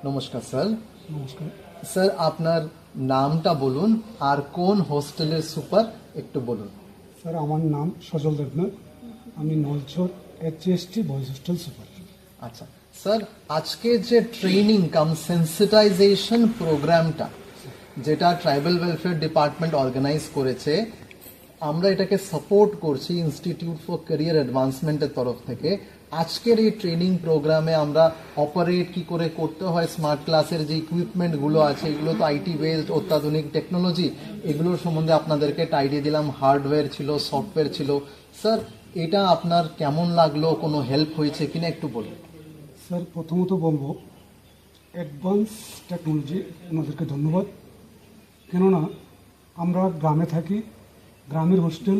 নমস্কার স্যার। নমস্কার স্যার, আপনার নামটা বলুন আর কোন হোস্টেলের সুপার একটু বলুন। স্যার, আমার নাম সজল দেবনাথ। আমি Nalchhar HST boys hostel super. আচ্ছা স্যার, আজকে যে ট্রেনিং কাম সেন্সিটাইজেশন প্রোগ্রামটা যেটা ট্রাইবাল ওয়েলফেয়ার ডিপার্টমেন্ট অর্গানাইজ করেছে, আমরা এটাকে সাপোর্ট করছি ইনস্টিটিউট ফর ক্যারিয়ার অ্যাডভান্সমেন্টের তরফ থেকে। আজকের এই ট্রেনিং প্রোগ্রামে আমরা অপারেট কি করে করতে হয়, স্মার্ট ক্লাসের যে ইকুইপমেন্টগুলো আছে এগুলো তো আইটি বেসড অত্যাধুনিক টেকনোলজি, এগুলোর সম্বন্ধে আপনাদেরকে আইডিয়া দিলাম। হার্ডওয়্যার ছিল, সফটওয়্যার ছিল। স্যার, এটা আপনার কেমন লাগলো? কোনো হেল্প হয়েছে কিনা একটু বলুন। স্যার, প্রথমত বলবো অ্যাডভান্স টেকনোলজি ওনাদেরকে ধন্যবাদ। কেননা আমরা গ্রামে থাকি, গ্রামের হোস্টেল।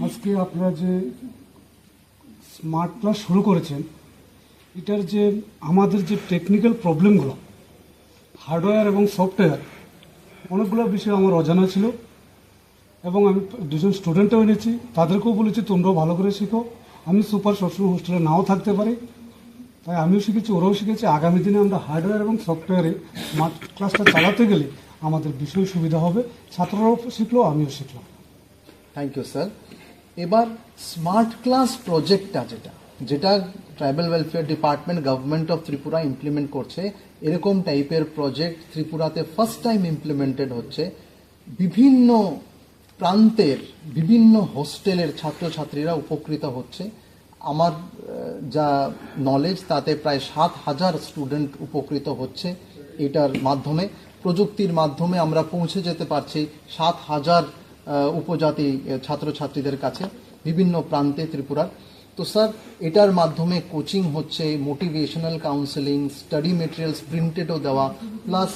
আজকে আপনারা যে স্মার্ট ক্লাস শুরু করেছেন, এটার যে আমাদের যে টেকনিক্যাল প্রবলেমগুলো, হার্ডওয়্যার এবং সফটওয়্যার, অনেকগুলো বিষয় আমার অজানা ছিল এবং আমি দুজন স্টুডেন্টও এনেছি, তাদেরকেও বলেছি তোমরাও ভালো করে শিখো। আমি সুপার সবসময় হোস্টেলে নাও থাকতে পারি, তাই আমিও শিখেছি, ওরাও শিখেছে। আগামী দিনে আমরা হার্ডওয়্যার এবং সফটওয়্যারে স্মার্ট ক্লাসটা চালাতে গেলে আমাদের ভীষণ সুবিধা হবে। ছাত্ররাও শিখলো, আমিও শিখলাম। Thank you sir. এবার স্মার্ট ক্লাস প্রজেক্টটা যেটা tribal welfare department government of Tripura implement করছে, এরকম টাইপের প্রজেক্ট ত্রিপুরাতে ফার্স্ট টাইম ইমপ্লিমেন্টেড হচ্ছে। বিভিন্ন প্রান্তের বিভিন্ন হোস্টেলের ছাত্রছাত্রীরা উপকৃত হচ্ছে। আমার যা নলেজ তাতে প্রায় 7,000 স্টুডেন্ট উপকৃত হচ্ছে এটার মাধ্যমে। প্রযুক্তির মাধ্যমে আমরা পৌঁছে যেতে পারছি 7,000 উপজাতি ছাত্রছাত্রীদের কাছে বিভিন্ন প্রান্তে ত্রিপুরার। তো স্যার, এটার মাধ্যমে কোচিং হচ্ছে, মোটিভেশনাল কাউন্সেলিং, স্টাডি মেটেরিয়ালস প্রিন্টেডও দেওয়া, প্লাস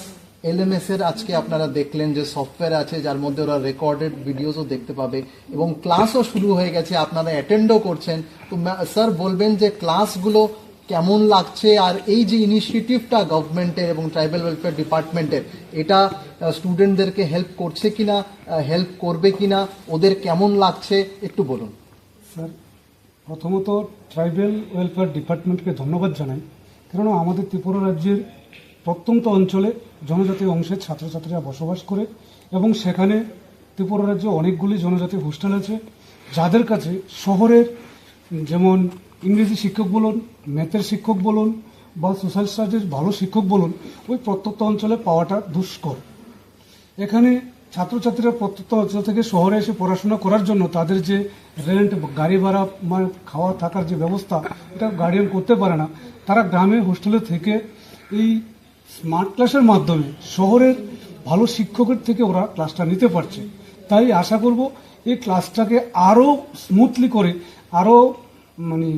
LMS এর আজকে আপনারা দেখলেন যে সফটওয়্যার আছে যার মধ্যে ওরা রেকর্ডেড ভিডিওসও দেখতে পাবে এবং ক্লাসও শুরু হয়ে গেছে, আপনারা অ্যাটেন্ডও করছেন। তো স্যার বলবেন যে ক্লাসগুলো কেমন লাগছে, আর এই যে ইনিশিয়েটিভটা গভর্নমেন্টের এবং ট্রাইবাল ওয়েলফেয়ার ডিপার্টমেন্টের, এটা স্টুডেন্টদেরকে হেল্প করছে কিনা, হেল্প করবে কিনা, ওদের কেমন লাগছে একটু বলুন। স্যার, প্রথমত ট্রাইবাল ওয়েলফেয়ার ডিপার্টমেন্টকে ধন্যবাদ জানাই, কেননা আমাদের ত্রিপুরা রাজ্যের প্রত্যন্ত অঞ্চলে জনজাতি অংশের ছাত্রছাত্রীরা বসবাস করে এবং সেখানে ত্রিপুরা রাজ্যে অনেকগুলি জনজাতি হোস্টেল আছে, যাদের কাছে শহরের যেমন ইংরেজি শিক্ষক বলুন, ম্যাথের শিক্ষক বলুন বা সোশ্যাল স্টাডির ভালো শিক্ষক বলুন, ওই প্রত্যন্ত অঞ্চলে পাওয়াটা দুষ্কর। এখানে ছাত্রছাত্রীরা প্রত্যন্ত অঞ্চল থেকে শহরে এসে পড়াশোনা করার জন্য তাদের যে রেন্ট, গাড়ি ভাড়া, মানে খাওয়া থাকার যে ব্যবস্থা, এটা গার্ডিয়ান করতে পারে না। তারা গ্রামে হোস্টেলে থেকে এই স্মার্ট ক্লাসের মাধ্যমে শহরের ভালো শিক্ষকের থেকে ওরা ক্লাসটা নিতে পারছে। তাই আশা করব এই ক্লাসটাকে আরও স্মুথলি করে, আরও মানে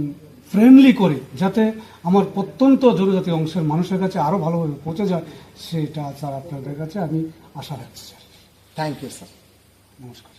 ফ্রেন্ডলি করে, যাতে আমার প্রত্যন্ত জনজাতি অংশের মানুষের কাছে আরও ভালোভাবে পৌঁছে যায়, সেটা স্যার আপনাদের কাছে আমি আশা রাখছি। Sir, thank you sir. নমস্কার।